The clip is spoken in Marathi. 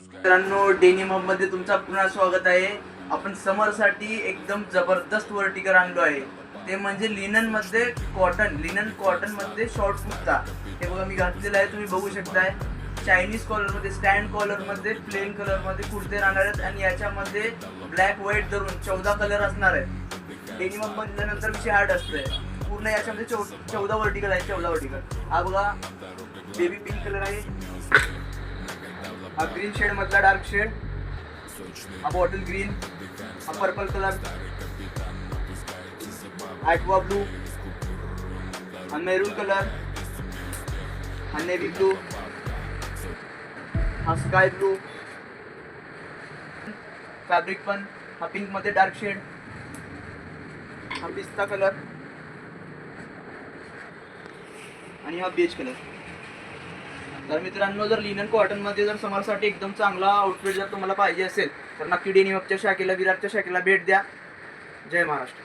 मित्रांनो, डेनिम हब मध्ये तुमचं पुन्हा स्वागत आहे. आपण समर साठी एकदम जबरदस्त वर्टिकल आणलो आहे. ते म्हणजे लिनन मध्ये कॉटन मध्ये शॉर्ट कुर्ता. हे बघा मी घातलेला आहे, तुम्ही बघू शकताय. चायनीज कॉलर मध्ये, स्टँड कॉलर मध्ये, प्लेन कलर मध्ये कुर्ते राहणार आहेत आणि याच्यामध्ये ब्लॅक व्हाईट धरून 14 कलर असणार आहेत. डेनिम हब मध्ये नंतर विषय हार्ड असतोय. पूर्ण याच्यामध्ये 14 वर्टिकल आहे. 14 वर्टिकल. हा बघा बेबी पिंक कलर आहे, हा ग्रीन शेड मधला डार्क शेड, हा बॉटल ग्रीन, हा पर्पल कलर, ॲक्वा ब्लू, हा मेरून कलर, हा नेव्ही ब्लू, हा स्काय ब्लू, फॅब्रिक पण हा पिंक मध्ये डार्क शेड, हा पिस्ता कलर आणि हा बेज कलर. तर मित्रांनो, जर लिनन कॉटन मध्ये जर समरसाठी एकदम चांगला आउटफिट जर तुम्हाला पाहिजे असेल तर नक्की डेनिम हबच्या शाखेला, विरारच्या शाखेला भेट द्या. जय महाराष्ट्र.